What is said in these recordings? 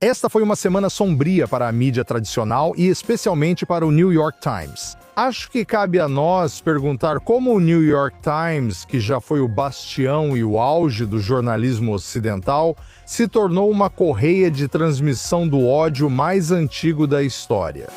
Esta foi uma semana sombria para a mídia tradicional e especialmente para o New York Times. Acho que cabe a nós perguntar como o New York Times, que já foi o bastião e o auge do jornalismo ocidental, se tornou uma correia de transmissão do ódio mais antigo da história.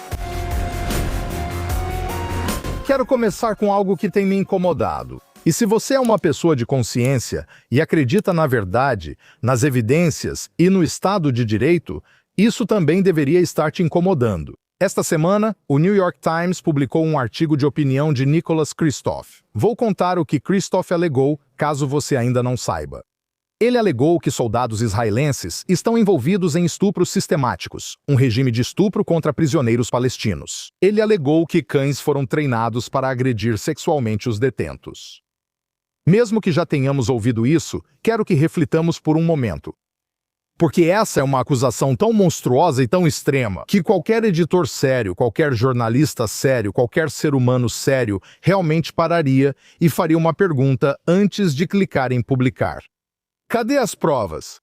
Quero começar com algo que tem me incomodado. E se você é uma pessoa de consciência e acredita na verdade, nas evidências e no Estado de Direito, isso também deveria estar te incomodando. Esta semana, o New York Times publicou um artigo de opinião de Nicholas Kristof. Vou contar o que Kristof alegou, caso você ainda não saiba. Ele alegou que soldados israelenses estão envolvidos em estupros sistemáticos, um regime de estupro contra prisioneiros palestinos. Ele alegou que cães foram treinados para agredir sexualmente os detentos. Mesmo que já tenhamos ouvido isso, quero que reflitamos por um momento. Porque essa é uma acusação tão monstruosa e tão extrema que qualquer editor sério, qualquer jornalista sério, qualquer ser humano sério realmente pararia e faria uma pergunta antes de clicar em publicar. Cadê as provas?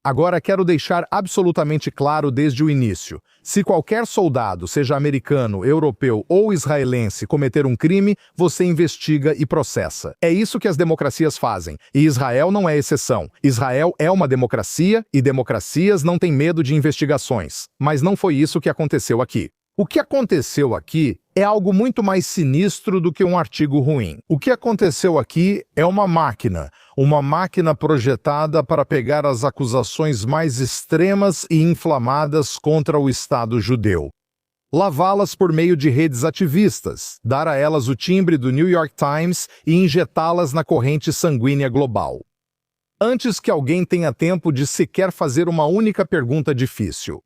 Agora quero deixar absolutamente claro desde o início. Se qualquer soldado, seja americano, europeu ou israelense, cometer um crime, você investiga e processa. É isso que as democracias fazem, e Israel não é exceção. Israel é uma democracia e democracias não têm medo de investigações. Mas não foi isso que aconteceu aqui. O que aconteceu aqui é algo muito mais sinistro do que um artigo ruim. O que aconteceu aqui é uma máquina projetada para pegar as acusações mais extremas e inflamadas contra o Estado judeu, lavá-las por meio de redes ativistas, dar a elas o timbre do New York Times e injetá-las na corrente sanguínea global. Antes que alguém tenha tempo de sequer fazer uma única pergunta difícil.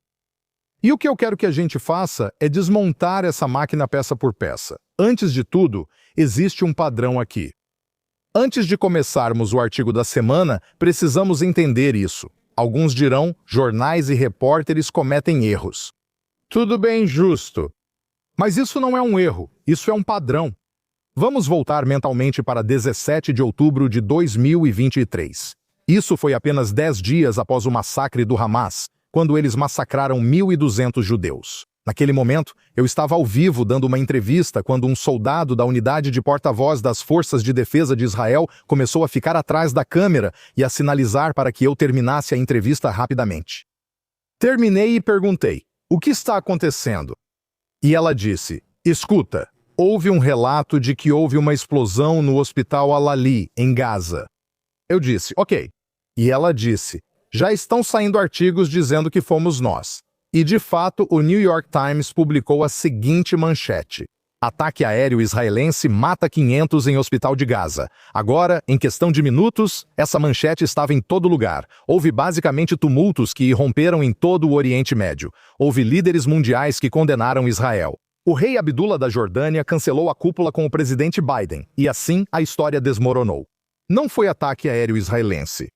E o que eu quero que a gente faça é desmontar essa máquina peça por peça. Antes de tudo, existe um padrão aqui. Antes de começarmos o artigo da semana, precisamos entender isso. Alguns dirão, jornais e repórteres cometem erros. Tudo bem, justo. Mas isso não é um erro, isso é um padrão. Vamos voltar mentalmente para 17 de outubro de 2023. Isso foi apenas 10 dias após o massacre do Hamas, quando eles massacraram 1.200 judeus. Naquele momento, eu estava ao vivo dando uma entrevista quando um soldado da unidade de porta-voz das Forças de Defesa de Israel começou a ficar atrás da câmera e a sinalizar para que eu terminasse a entrevista rapidamente. Terminei e perguntei, o que está acontecendo? E ela disse, escuta, houve um relato de que houve uma explosão no Hospital Al-Ali, em Gaza. Eu disse, ok. E ela disse, já estão saindo artigos dizendo que fomos nós. E, de fato, o New York Times publicou a seguinte manchete. Ataque aéreo israelense mata 500 em Hospital de Gaza. Agora, em questão de minutos, essa manchete estava em todo lugar. Houve basicamente tumultos que irromperam em todo o Oriente Médio. Houve líderes mundiais que condenaram Israel. O rei Abdullah da Jordânia cancelou a cúpula com o presidente Biden. E assim, a história desmoronou. Não foi ataque aéreo israelense.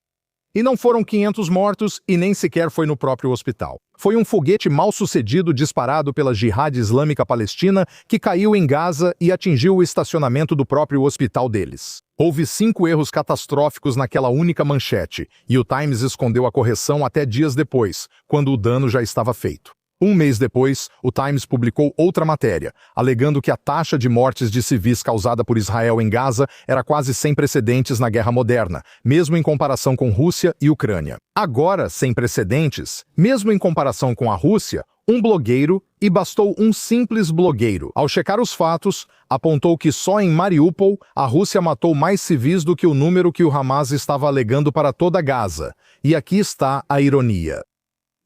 E não foram 500 mortos e nem sequer foi no próprio hospital. Foi um foguete mal-sucedido disparado pela Jihad Islâmica Palestina que caiu em Gaza e atingiu o estacionamento do próprio hospital deles. Houve 5 erros catastróficos naquela única manchete, e o Times escondeu a correção até dias depois, quando o dano já estava feito. Um mês depois, o Times publicou outra matéria, alegando que a taxa de mortes de civis causada por Israel em Gaza era quase sem precedentes na guerra moderna, mesmo em comparação com Rússia e Ucrânia. Agora, sem precedentes, mesmo em comparação com a Rússia, um blogueiro, e bastou um simples blogueiro, ao checar os fatos, apontou que só em Mariupol a Rússia matou mais civis do que o número que o Hamas estava alegando para toda Gaza. E aqui está a ironia.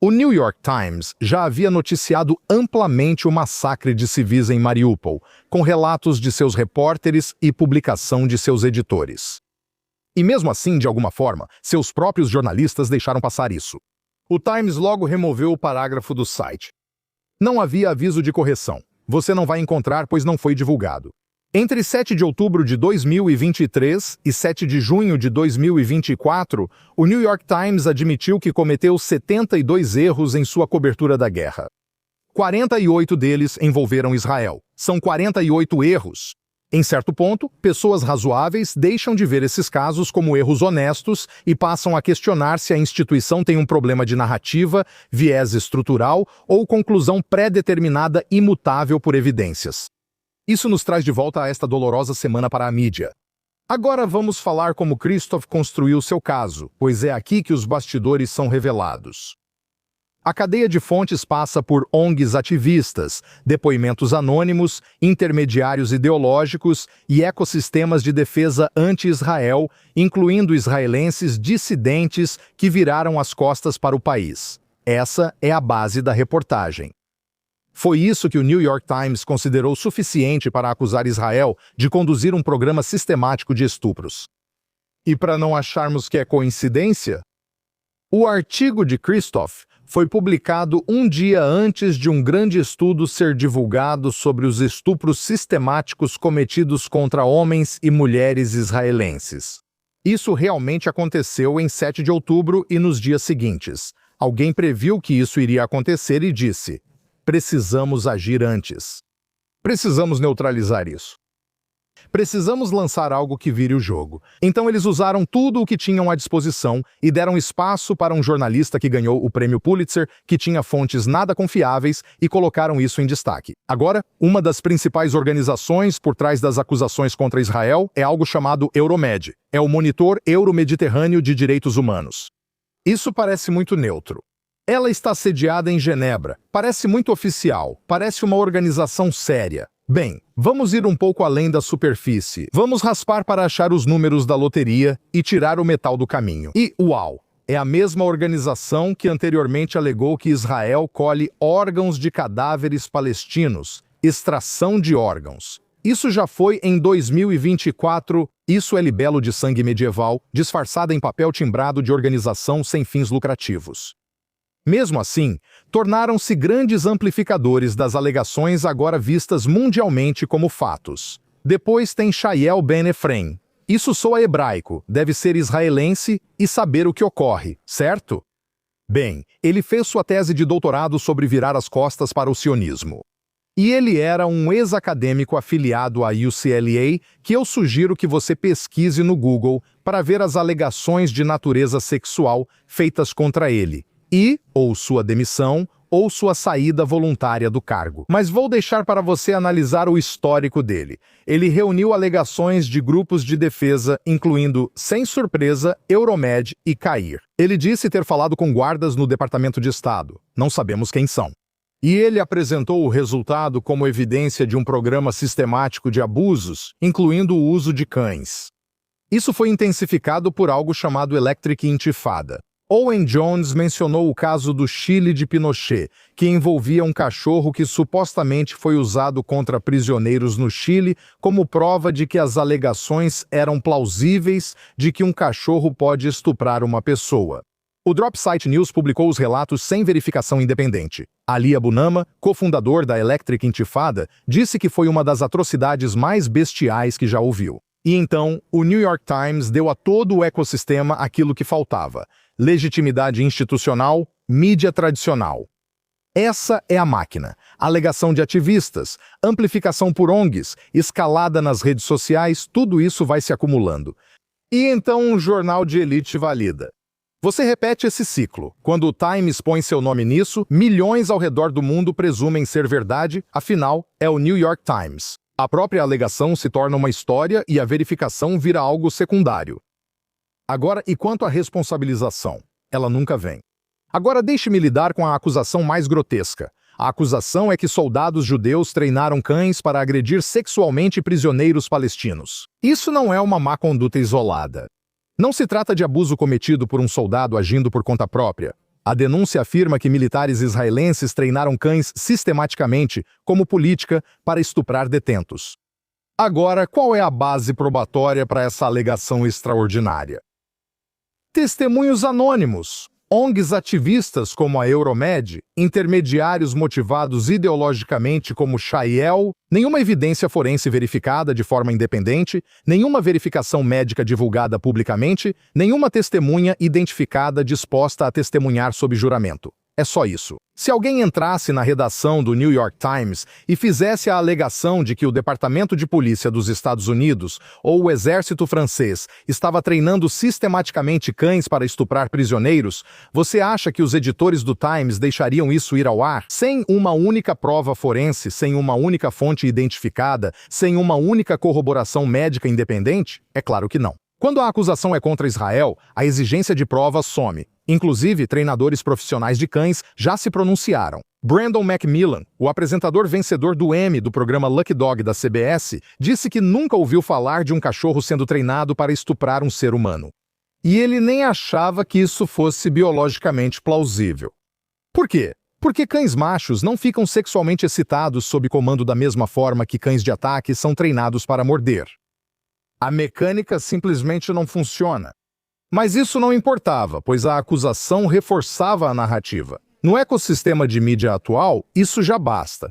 O New York Times já havia noticiado amplamente o massacre de civis em Mariupol, com relatos de seus repórteres e publicação de seus editores. E mesmo assim, de alguma forma, seus próprios jornalistas deixaram passar isso. O Times logo removeu o parágrafo do site. Não havia aviso de correção. Você não vai encontrar, pois não foi divulgado. Entre 7 de outubro de 2023 e 7 de junho de 2024, o New York Times admitiu que cometeu 72 erros em sua cobertura da guerra. 48 deles envolveram Israel. São 48 erros. Em certo ponto, pessoas razoáveis deixam de ver esses casos como erros honestos e passam a questionar se a instituição tem um problema de narrativa, viés estrutural ou conclusão pré-determinada imutável por evidências. Isso nos traz de volta a esta dolorosa semana para a mídia. Agora vamos falar como Christoph construiu seu caso, pois é aqui que os bastidores são revelados. A cadeia de fontes passa por ONGs ativistas, depoimentos anônimos, intermediários ideológicos e ecossistemas de defesa anti-Israel, incluindo israelenses dissidentes que viraram as costas para o país. Essa é a base da reportagem. Foi isso que o New York Times considerou suficiente para acusar Israel de conduzir um programa sistemático de estupros. E para não acharmos que é coincidência, o artigo de Christoph foi publicado um dia antes de um grande estudo ser divulgado sobre os estupros sistemáticos cometidos contra homens e mulheres israelenses. Isso realmente aconteceu em 7 de outubro e nos dias seguintes. Alguém previu que isso iria acontecer e disse: precisamos agir antes. Precisamos neutralizar isso. Precisamos lançar algo que vire o jogo. Então eles usaram tudo o que tinham à disposição e deram espaço para um jornalista que ganhou o prêmio Pulitzer, que tinha fontes nada confiáveis, e colocaram isso em destaque. Agora, uma das principais organizações por trás das acusações contra Israel é algo chamado Euromed. É o Monitor Euro-Mediterrâneo de Direitos Humanos. Isso parece muito neutro. Ela está sediada em Genebra. Parece muito oficial. Parece uma organização séria. Bem, vamos ir um pouco além da superfície. Vamos raspar para achar os números da loteria e tirar o metal do caminho. E, uau! É a mesma organização que anteriormente alegou que Israel colhe órgãos de cadáveres palestinos. Extração de órgãos. Isso já foi em 2024. Isso é libelo de sangue medieval, disfarçada em papel timbrado de organização sem fins lucrativos. Mesmo assim, tornaram-se grandes amplificadores das alegações agora vistas mundialmente como fatos. Depois tem Shael Ben Efrem. Isso soa hebraico, deve ser israelense e saber o que ocorre, certo? Bem, ele fez sua tese de doutorado sobre virar as costas para o sionismo. E ele era um ex-acadêmico afiliado à UCLA, que eu sugiro que você pesquise no Google para ver as alegações de natureza sexual feitas contra ele. Ou sua demissão, ou sua saída voluntária do cargo. Mas vou deixar para você analisar o histórico dele. Ele reuniu alegações de grupos de defesa, incluindo, sem surpresa, Euromed e CAIR. Ele disse ter falado com guardas no Departamento de Estado. Não sabemos quem são. E ele apresentou o resultado como evidência de um programa sistemático de abusos, incluindo o uso de cães. Isso foi intensificado por algo chamado Electric Intifada. Owen Jones mencionou o caso do Chile de Pinochet, que envolvia um cachorro que supostamente foi usado contra prisioneiros no Chile como prova de que as alegações eram plausíveis de que um cachorro pode estuprar uma pessoa. O Dropsite News publicou os relatos sem verificação independente. Ali Abunama, cofundador da Electric Intifada, disse que foi uma das atrocidades mais bestiais que já ouviu. E então, o New York Times deu a todo o ecossistema aquilo que faltava: legitimidade institucional, mídia tradicional. Essa é a máquina. Alegação de ativistas, amplificação por ONGs, escalada nas redes sociais, tudo isso vai se acumulando. E então um jornal de elite valida. Você repete esse ciclo. Quando o Times põe seu nome nisso, milhões ao redor do mundo presumem ser verdade, afinal, é o New York Times. A própria alegação se torna uma história e a verificação vira algo secundário. Agora, e quanto à responsabilização? Ela nunca vem. Agora deixe-me lidar com a acusação mais grotesca. A acusação é que soldados judeus treinaram cães para agredir sexualmente prisioneiros palestinos. Isso não é uma má conduta isolada. Não se trata de abuso cometido por um soldado agindo por conta própria. A denúncia afirma que militares israelenses treinaram cães sistematicamente, como política, para estuprar detentos. Agora, qual é a base probatória para essa alegação extraordinária? Testemunhos anônimos, ONGs ativistas como a Euromed, intermediários motivados ideologicamente como Shael, nenhuma evidência forense verificada de forma independente, nenhuma verificação médica divulgada publicamente, nenhuma testemunha identificada disposta a testemunhar sob juramento. É só isso. Se alguém entrasse na redação do New York Times e fizesse a alegação de que o Departamento de Polícia dos Estados Unidos ou o Exército francês estava treinando sistematicamente cães para estuprar prisioneiros, você acha que os editores do Times deixariam isso ir ao ar? Sem uma única prova forense, sem uma única fonte identificada, sem uma única corroboração médica independente? É claro que não. Quando a acusação é contra Israel, a exigência de provas some. Inclusive, treinadores profissionais de cães já se pronunciaram. Brandon Macmillan, o apresentador vencedor do Emmy do programa Lucky Dog da CBS, disse que nunca ouviu falar de um cachorro sendo treinado para estuprar um ser humano. E ele nem achava que isso fosse biologicamente plausível. Por quê? Porque cães machos não ficam sexualmente excitados sob comando da mesma forma que cães de ataque são treinados para morder. A mecânica simplesmente não funciona. Mas isso não importava, pois a acusação reforçava a narrativa. No ecossistema de mídia atual, isso já basta.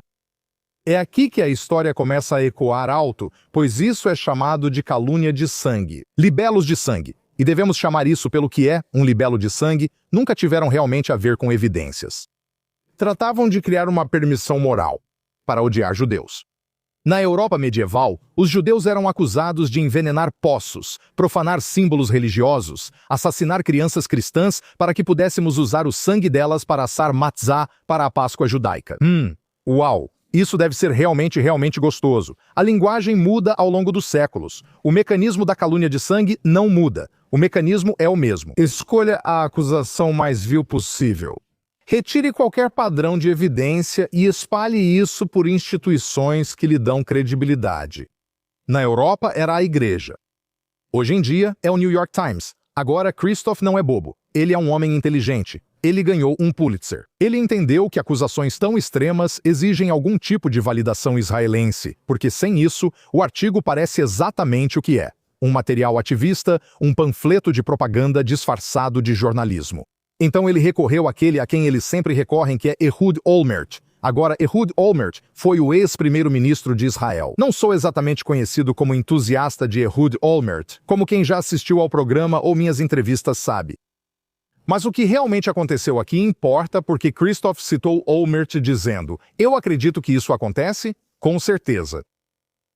É aqui que a história começa a ecoar alto, pois isso é chamado de calúnia de sangue. Libelos de sangue, e devemos chamar isso pelo que é um libelo de sangue, nunca tiveram realmente a ver com evidências. Tratavam de criar uma permissão moral para odiar judeus. Na Europa medieval, os judeus eram acusados de envenenar poços, profanar símbolos religiosos, assassinar crianças cristãs para que pudéssemos usar o sangue delas para assar matzá para a Páscoa judaica. Uau! Isso deve ser realmente gostoso. A linguagem muda ao longo dos séculos. O mecanismo da calúnia de sangue não muda. O mecanismo é o mesmo. Escolha a acusação mais vil possível. Retire qualquer padrão de evidência e espalhe isso por instituições que lhe dão credibilidade. Na Europa era a Igreja. Hoje em dia é o New York Times. Agora Christoph não é bobo. Ele é um homem inteligente. Ele ganhou um Pulitzer. Ele entendeu que acusações tão extremas exigem algum tipo de validação israelense, porque sem isso, o artigo parece exatamente o que é: um material ativista, um panfleto de propaganda disfarçado de jornalismo. Então ele recorreu àquele a quem eles sempre recorrem, que é Ehud Olmert. Agora, Ehud Olmert foi o ex-primeiro-ministro de Israel. Não sou exatamente conhecido como entusiasta de Ehud Olmert, como quem já assistiu ao programa ou minhas entrevistas sabe. Mas o que realmente aconteceu aqui importa, porque Christoph citou Olmert dizendo: "Eu acredito que isso acontece? Com certeza."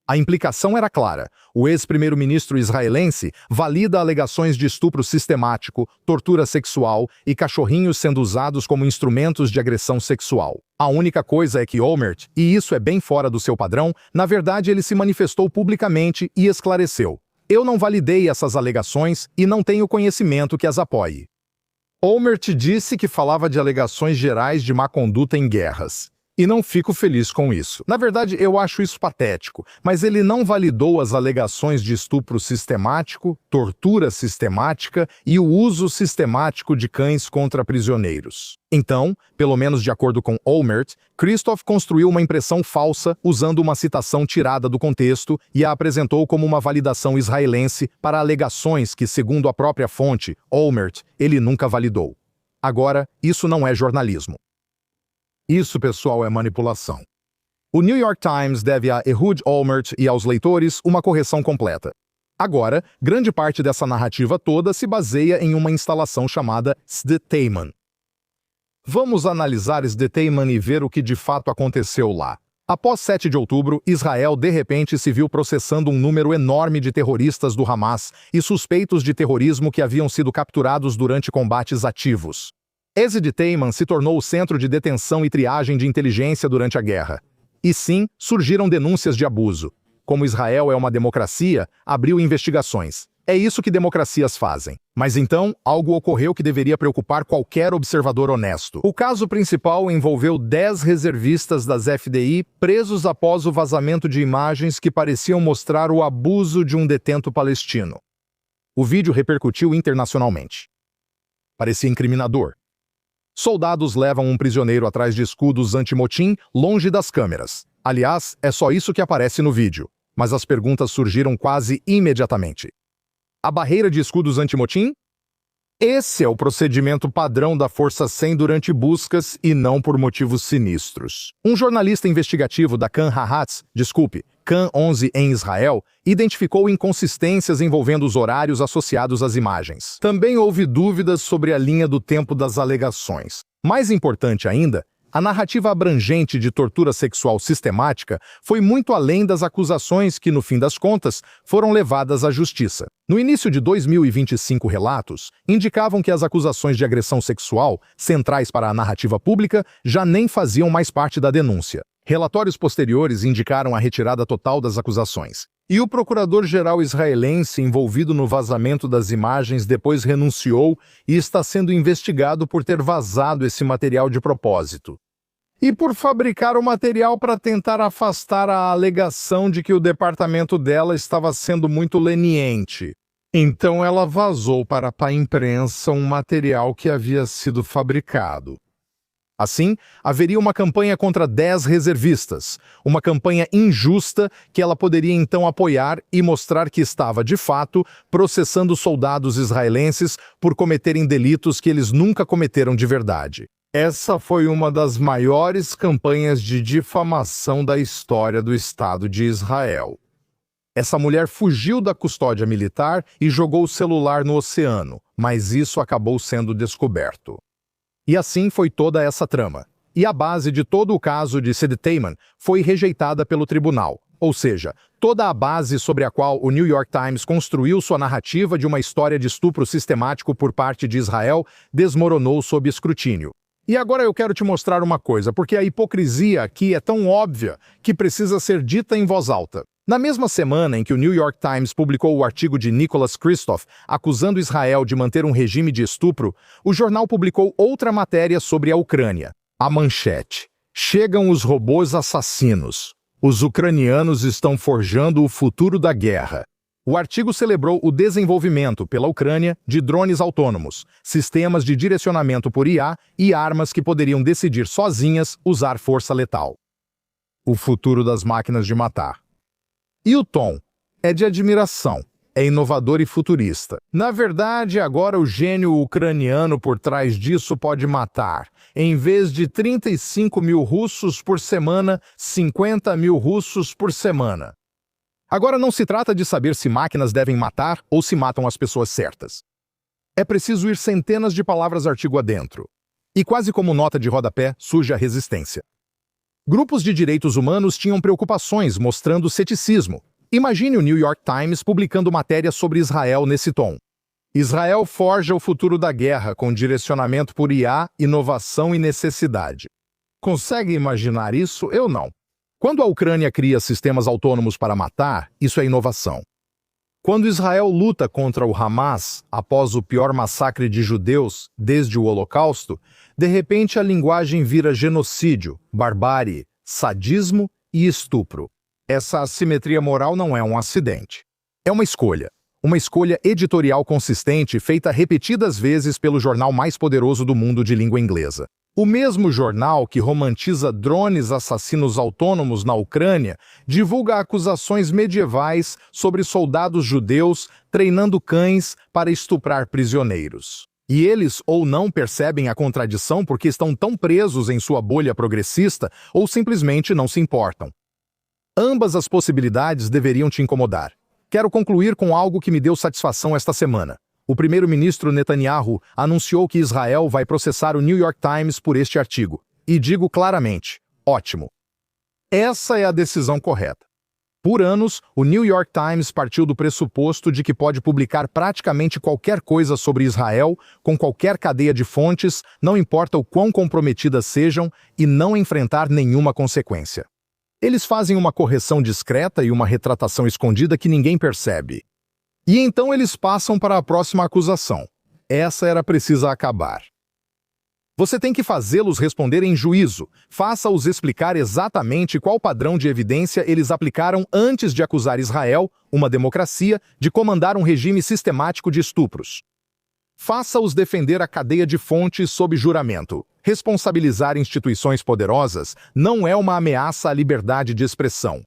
A implicação era clara. O ex-primeiro-ministro israelense valida alegações de estupro sistemático, tortura sexual e cachorrinhos sendo usados como instrumentos de agressão sexual. A única coisa é que Olmert, e isso é bem fora do seu padrão, na verdade ele se manifestou publicamente e esclareceu: "Eu não validei essas alegações e não tenho conhecimento que as apoie." Olmert disse que falava de alegações gerais de má conduta em guerras. E não fico feliz com isso. Na verdade, eu acho isso patético, mas ele não validou as alegações de estupro sistemático, tortura sistemática e o uso sistemático de cães contra prisioneiros. Então, pelo menos de acordo com Olmert, Christoph construiu uma impressão falsa usando uma citação tirada do contexto e a apresentou como uma validação israelense para alegações que, segundo a própria fonte, Olmert, ele nunca validou. Agora, isso não é jornalismo. Isso, pessoal, é manipulação. O New York Times deve a Ehud Olmert e aos leitores uma correção completa. Agora, grande parte dessa narrativa toda se baseia em uma instalação chamada Sde-Teiman. Vamos analisar Sde-Teiman e ver o que de fato aconteceu lá. Após 7 de outubro, Israel de repente se viu processando um número enorme de terroristas do Hamas e suspeitos de terrorismo que haviam sido capturados durante combates ativos. Sde-Teiman se tornou o centro de detenção e triagem de inteligência durante a guerra. E sim, surgiram denúncias de abuso. Como Israel é uma democracia, abriu investigações. É isso que democracias fazem. Mas então, algo ocorreu que deveria preocupar qualquer observador honesto. O caso principal envolveu 10 reservistas das FDI presos após o vazamento de imagens que pareciam mostrar o abuso de um detento palestino. O vídeo repercutiu internacionalmente. Parecia incriminador. Soldados levam um prisioneiro atrás de escudos anti-motim, longe das câmeras. Aliás, é só isso que aparece no vídeo. Mas as perguntas surgiram quase imediatamente. A barreira de escudos anti-motim? Esse é o procedimento padrão da Força 100 durante buscas e não por motivos sinistros. Um jornalista investigativo da Kan 11 em Israel, identificou inconsistências envolvendo os horários associados às imagens. Também houve dúvidas sobre a linha do tempo das alegações. Mais importante ainda, a narrativa abrangente de tortura sexual sistemática foi muito além das acusações que, no fim das contas, foram levadas à justiça. No início de 2025, relatos indicavam que as acusações de agressão sexual, centrais para a narrativa pública, já nem faziam mais parte da denúncia. Relatórios posteriores indicaram a retirada total das acusações. E o procurador-geral israelense envolvido no vazamento das imagens depois renunciou e está sendo investigado por ter vazado esse material de propósito. E por fabricar o material para tentar afastar a alegação de que o departamento dela estava sendo muito leniente. Então ela vazou para a imprensa um material que havia sido fabricado. Assim, haveria uma campanha contra 10 reservistas, uma campanha injusta que ela poderia então apoiar e mostrar que estava, de fato, processando soldados israelenses por cometerem delitos que eles nunca cometeram de verdade. Essa foi uma das maiores campanhas de difamação da história do Estado de Israel. Essa mulher fugiu da custódia militar e jogou o celular no oceano, mas isso acabou sendo descoberto. E assim foi toda essa trama. E a base de todo o caso de Sid Tayman foi rejeitada pelo tribunal. Ou seja, toda a base sobre a qual o New York Times construiu sua narrativa de uma história de estupro sistemático por parte de Israel desmoronou sob escrutínio. E agora eu quero te mostrar uma coisa, porque a hipocrisia aqui é tão óbvia que precisa ser dita em voz alta. Na mesma semana em que o New York Times publicou o artigo de Nicholas Kristof acusando Israel de manter um regime de estupro, o jornal publicou outra matéria sobre a Ucrânia. A manchete: chegam os robôs assassinos. Os ucranianos estão forjando o futuro da guerra. O artigo celebrou o desenvolvimento pela Ucrânia de drones autônomos, sistemas de direcionamento por IA e armas que poderiam decidir sozinhas usar força letal. O futuro das máquinas de matar. E o tom é de admiração, é inovador e futurista. Na verdade, agora o gênio ucraniano por trás disso pode matar, em vez de 35 mil russos por semana, 50 mil russos por semana. Agora não se trata de saber se máquinas devem matar ou se matam as pessoas certas. É preciso ir centenas de palavras artigo adentro. E quase como nota de rodapé, surge a resistência. Grupos de direitos humanos tinham preocupações, mostrando ceticismo. Imagine o New York Times publicando matéria sobre Israel nesse tom. Israel forja o futuro da guerra com direcionamento por IA, inovação e necessidade. Consegue imaginar isso? Eu não. Quando a Ucrânia cria sistemas autônomos para matar, isso é inovação. Quando Israel luta contra o Hamas após o pior massacre de judeus desde o Holocausto, de repente a linguagem vira genocídio, barbárie, sadismo e estupro. Essa assimetria moral não é um acidente. É uma escolha editorial consistente feita repetidas vezes pelo jornal mais poderoso do mundo de língua inglesa. O mesmo jornal que romantiza drones assassinos autônomos na Ucrânia divulga acusações medievais sobre soldados judeus treinando cães para estuprar prisioneiros. E eles ou não percebem a contradição porque estão tão presos em sua bolha progressista ou simplesmente não se importam. Ambas as possibilidades deveriam te incomodar. Quero concluir com algo que me deu satisfação esta semana. O primeiro-ministro Netanyahu anunciou que Israel vai processar o New York Times por este artigo. E digo claramente, ótimo. Essa é a decisão correta. Por anos, o New York Times partiu do pressuposto de que pode publicar praticamente qualquer coisa sobre Israel, com qualquer cadeia de fontes, não importa o quão comprometidas sejam, e não enfrentar nenhuma consequência. Eles fazem uma correção discreta e uma retratação escondida que ninguém percebe. E então eles passam para a próxima acusação. Essa era precisa acabar. Você tem que fazê-los responder em juízo. Faça-os explicar exatamente qual padrão de evidência eles aplicaram antes de acusar Israel, uma democracia, de comandar um regime sistemático de estupros. Faça-os defender a cadeia de fontes sob juramento. Responsabilizar instituições poderosas não é uma ameaça à liberdade de expressão.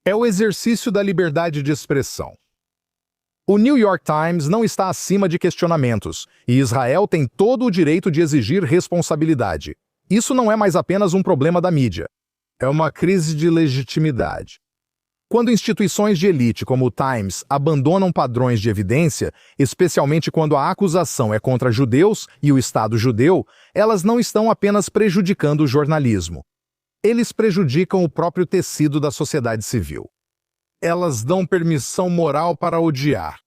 É o exercício da liberdade de expressão. O New York Times não está acima de questionamentos, e Israel tem todo o direito de exigir responsabilidade. Isso não é mais apenas um problema da mídia. É uma crise de legitimidade. Quando instituições de elite como o Times abandonam padrões de evidência, especialmente quando a acusação é contra judeus e o Estado judeu, elas não estão apenas prejudicando o jornalismo. Eles prejudicam o próprio tecido da sociedade civil. Elas dão permissão moral para odiar.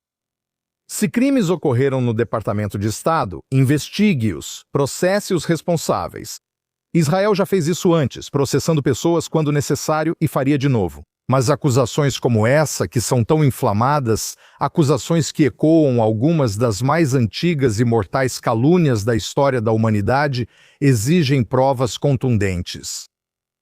Se crimes ocorreram no Departamento de Estado, investigue-os, processe os responsáveis. Israel já fez isso antes, processando pessoas quando necessário e faria de novo. Mas acusações como essa, que são tão inflamadas, acusações que ecoam algumas das mais antigas e mortais calúnias da história da humanidade, exigem provas contundentes.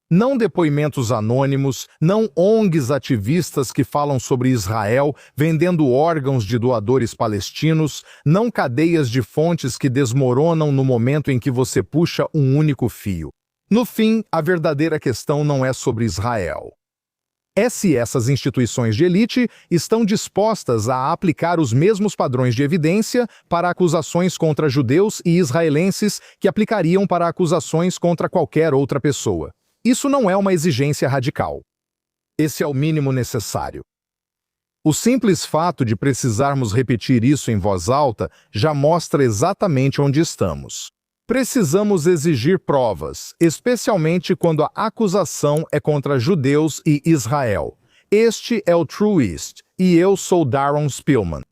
Não depoimentos anônimos, não ONGs ativistas que falam sobre Israel vendendo órgãos de doadores palestinos, não cadeias de fontes que desmoronam no momento em que você puxa um único fio. No fim, a verdadeira questão não é sobre Israel. É se essas instituições de elite estão dispostas a aplicar os mesmos padrões de evidência para acusações contra judeus e israelenses que aplicariam para acusações contra qualquer outra pessoa. Isso não é uma exigência radical. Esse é o mínimo necessário. O simples fato de precisarmos repetir isso em voz alta já mostra exatamente onde estamos. Precisamos exigir provas, especialmente quando a acusação é contra judeus e Israel. Este é o Truist, e eu sou Darren Spillman.